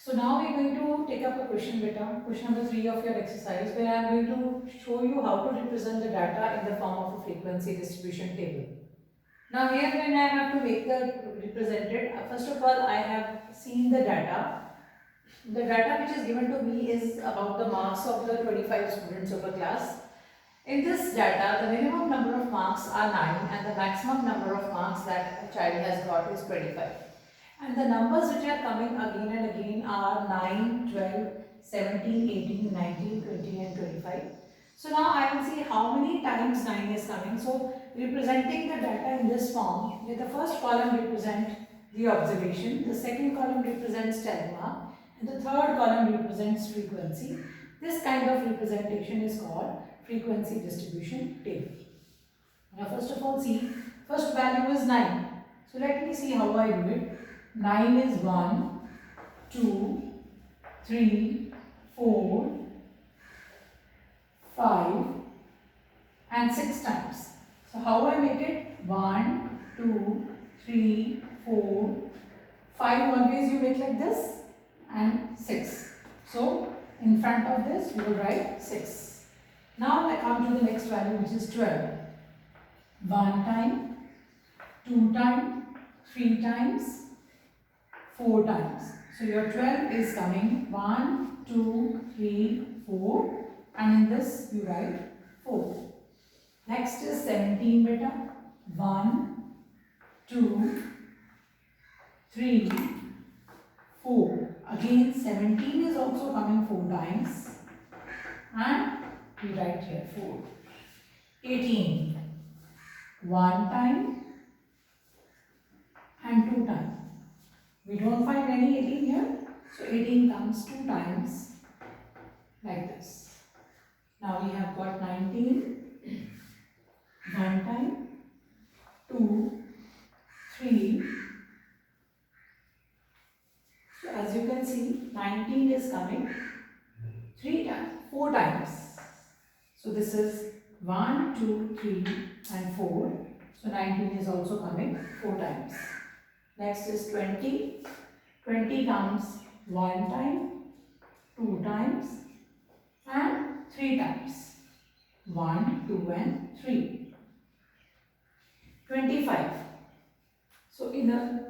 So now we're going to take up a question beta, question number 3 of your exercise, where I am going to show you how to represent the data in the form of a frequency distribution table. Now here when I have to make the represented, first of all I have seen the data. The data which is given to me is about the marks of the 25 students of a class. In this data, the minimum number of marks are 9 and the maximum number of marks that a child has got is 25. And the numbers which are coming again and again are 9, 12, 17, 18, 19, 20 and 25. So now I will see how many times 9 is coming. So representing the data in this form, with the first column represent the observation, the second column represents telemma, and the third column represents frequency. This kind of representation is called frequency distribution table. Now first of all see, first value is 9. So let me see how I do it. 9 is 1, 2, 3, 4, 5 and 6 times. So how I make it? 1, 2, 3, 4, 5 always you make like this and 6. So in front of this you will write 6. Now I come to the next value which is 12. 1 time, 2 times, 3 times, 4 times. So your 12 is coming 1, 2, 3, 4 and in this you write 4. Next is 17 beta. 1, 2, 3, 4. Again 17 is also coming 4 times and we write here 4. 18. 1 time and 2 times. We don't find any 18 here. So 18 comes 2 times like this. Now we have got 19. 1 time, 2, 3. So as you can see 19 is coming 4 times. So this is 1, 2, 3 and 4. So 19 is also coming 4 times. Next is 20. 20 comes 1 time, 2 times and 3 times. 1, 2 and 3. 25. So in the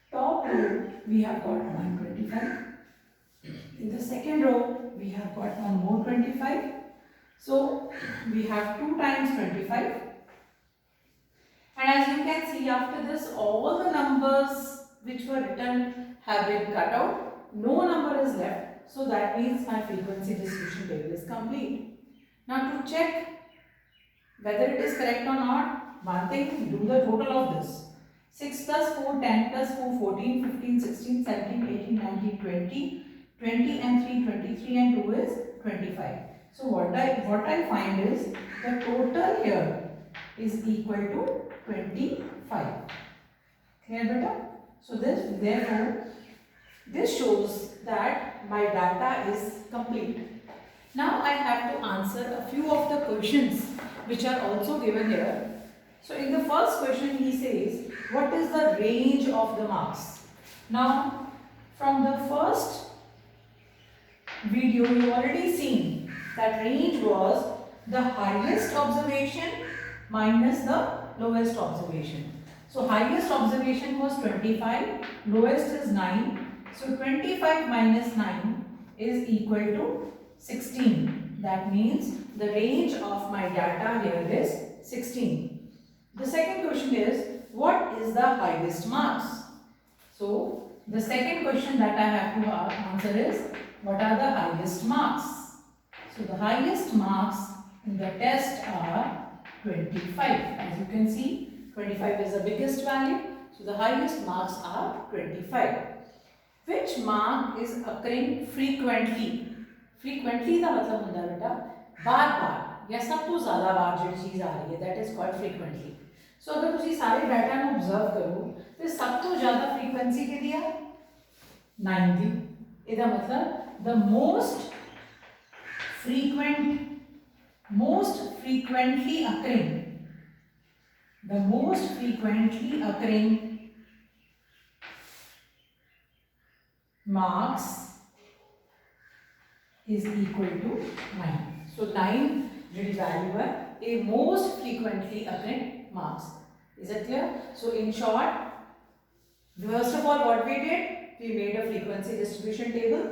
top row we have got 125. In the second row we have got one more 25. So we have 2 times 25. And as you can see after this all the numbers which were written have been cut out. No number is left. So that means my frequency distribution table is complete. Now to check whether it is correct or not, one thing, do the total of this. 6 plus 4, 10 plus 4, 14, 15, 16, 17, 18, 19, 20. 20 and 3, 23 and 2 is 25. So what I find is the total here is equal to 25. Clear beta? So therefore this shows that my data is complete. Now I have to answer a few of the questions which are also given here. So in the first question he says, what is the range of the marks? Now from the first video you already seen that range was the highest observation minus the lowest observation. So highest observation was 25, lowest is 9. So 25 minus 9 is equal to 16. That means the range of my data here is 16. The second question is, what is the highest marks? So the second question that I have to answer is, what are the highest marks? So the highest marks in the test are 25. As you can see, 25 is the biggest value. So the highest marks are 25. Which mark is occurring frequently? Frequently का मतलब होता है बेटा बार-बार या सब तो ज़्यादा बार जो चीज़ आ रही है, that is called frequently. So अगर तुसी सारे डाटा में ऑब्जर्व करो तो सब तो ज़्यादा फ्रीक्वेंसी के दिया 90. इसका मतलब the most frequently occurring marks is equal to 9. So 9 ਜਿਹੜੀ value ਹੈ ਇਹ most frequently occurring marks. Is it clear? So in short, first of all what we did, we made a frequency distribution table,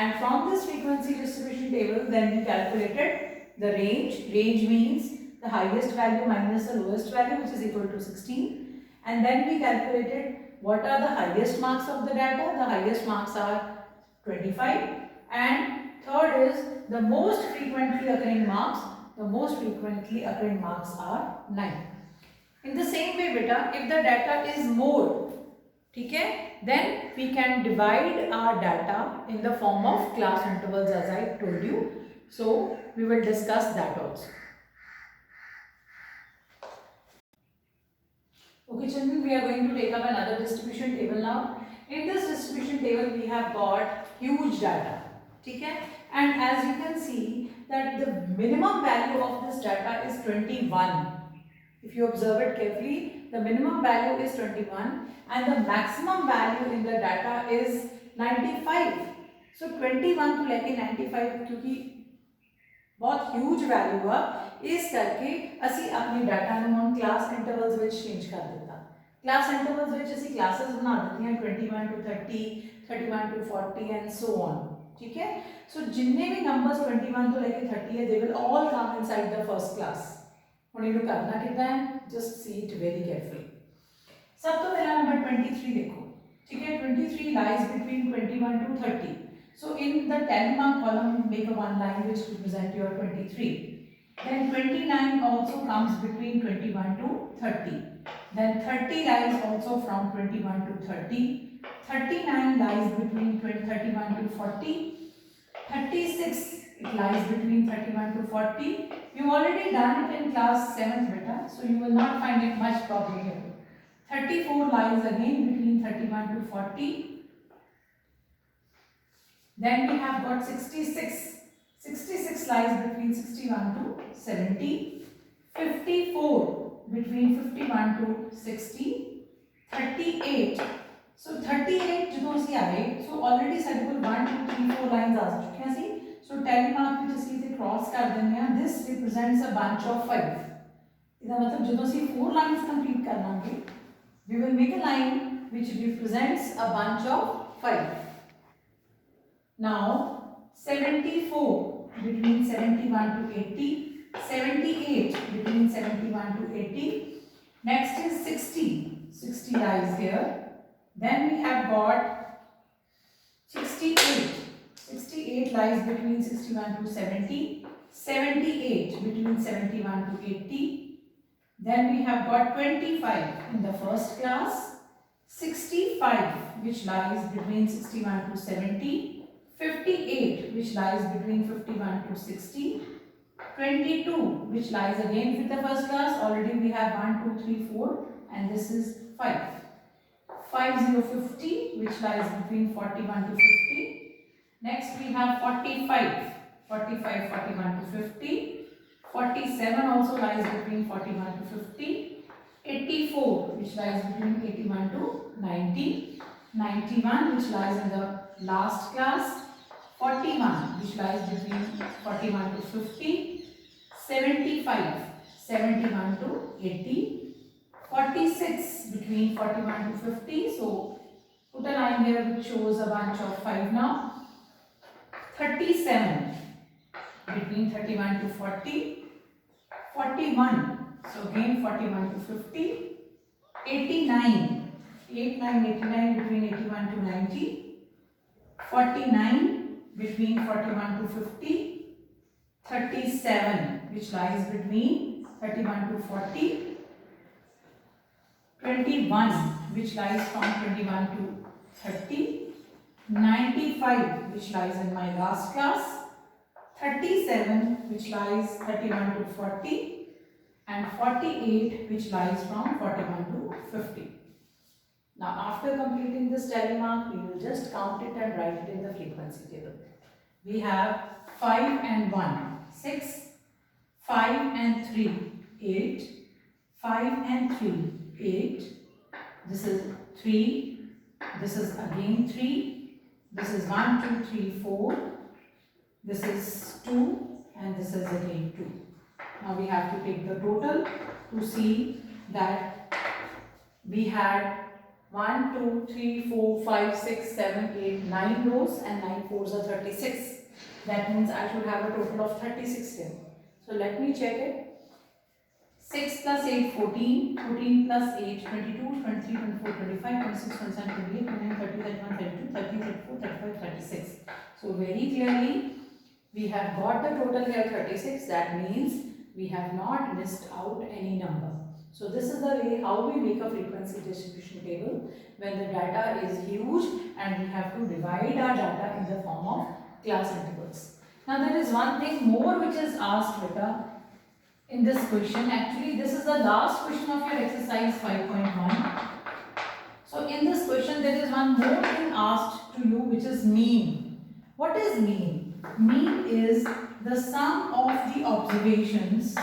and from this frequency distribution table then we calculated the range. Range means the highest value minus the lowest value, which is equal to 16, and then we calculated what are the highest marks of the data. The highest marks are 25, and third is the most frequently occurring marks. The most frequently occurring marks are 9. In the same way beta, if the data is more, okay, then we can divide our data in the form of class intervals as I told you. So we will discuss that also. Okay children, we are going to take up another distribution table now. In this distribution table we have got huge data, okay, and as you can see that the minimum value of this data is 21. If you observe it carefully, the minimum value is 21 and the maximum value in the data is 95. So 21 to लेके 95 क्योंकि बहुत huge value है, इस करके असी अपने data ਨੂੰ ਹੁਣ class intervals ਵਿੱਚ change कर देता. Class intervals ਵਿੱਚ असी classes बना देते हैं 21 to 30, 31 to 40 and so on. ठीक है? So जिन्ने भी numbers 21 to लेके 30 है, they will all come inside the first class. ਹੁਣ ਇਹਨੂੰ ਕਰਨਾ ਕਿੱਦਾਂ ਹੈ, just see it very carefully. ਸਭ ਤੋਂ ਪਹਿਲਾ ਨੰਬਰ 23 ਦੇਖੋ, ਠੀਕ ਹੈ, 23 lies between 21 to 30. So in the 10 mark column make a one line which represent your 23. Then 29 also comes between 21 to 30. Then 30 lies also from 21 to 30. 39 lies between 31 to 40. 36 it lies between 31 to 40. You already done it in class 7th beta, so you will not find it much problem here. 34 lies again between 31 to 40. Then we have got 66. 66 lies between 61 to 70. 54 between 51 to 60. 38. So 38 ਜਦੋਂ ਅਸੀਂ ਆਏ, so already ਸਾਡੇ ਕੋਲ 1 2 3 4 lines ਆ ਚੁੱਕੀਆਂ ਸੀ. So 10 mark ਵਿੱਚ ਅਸੀਂ ਇਥੇ cross ਕਰ ਦਿੰਦੇ ਹਾਂ. This represents a bunch of 5. ਇਹਦਾ ਮਤਲਬ ਜਦੋਂ ਅਸੀਂ 4 lines complete ਕਰ ਲਾਂਗੇ, we will make a line which represents a bunch of 5. Now 74 between 71 to 80, 78 between 71 to 80. Next is 60. 60 lies here. Then we have got 68. 68 lies between 61 to 70. 78 between 71 to 80. Then we have got 25 in the first class. 65 which lies between 61 to 70. 58 which lies between 51 to 60. 22 which lies again with the first class. Already we have 1 2 3 4 and this is 5. 50 which lies between 41 to 50. Next we have 45 41 to 50. 47 also lies between 41 to 50. 84 which lies between 81 to 90. 91 which lies in the last class. 41 which lies between 41 to 50. 75 71 to 80. 46 between 41 to 50. So put a line here which shows a bunch of 5 now. 37 between 31 to 40. 41, so again 41 to 50. 89 89 between 81 to 90. 49 between 41 to 50. 37 which lies between 31 to 40. 21 which lies from 21 to 30. 95 which lies in my last class. 37 which lies 31 to 40 and 48 which lies from 41 to 50. Now after completing this tally mark, we will just count it and write it in the frequency table. We have 5 and 1, 6, 5 and 3, 8, 5 and 3, 8, this is 3, this is again 3, this is 1, 2, 3, 4, this is 2 and this is again 2. Now we have to take the total to see that we had 1, 2, 3, 4, 5, 6, 7, 8, 9 rows and 9 fours are 36. That means I should have a total of 36 here. So let me check it. 6 plus 8, 14, 14 plus 8, 22, 23, 24, 25, 26, 27, 28, 29, 30, 31, 32, 30, 34, 35, 36. So very clearly we have got the total here 36. That means we have not missed out any number. So this is the way how we make a frequency distribution table when the data is huge and we have to divide our data in the form of class intervals. Now there is one thing more which is asked beta in this question. Actually this is the last question of your exercise 5.1. So in this question there is one more thing asked to you, which is mean. What is mean? Mean is the sum of the observations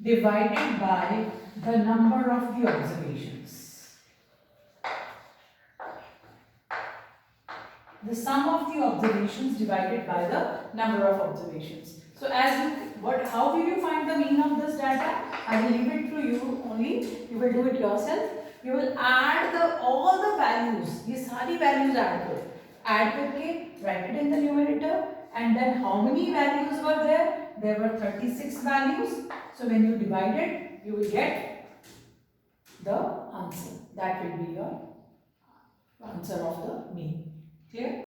divided by the number of the observations. The sum of the observations divided by the number of observations. So how will you find the mean of this data? I will leave it to you only. You will do it yourself. You will add all the values. ये सारी values add करो. Add करके write it in the numerator. And then how many values were there? There were 36 values. So when you divide it, you will get the answer. That will be your answer of the mean. Clear?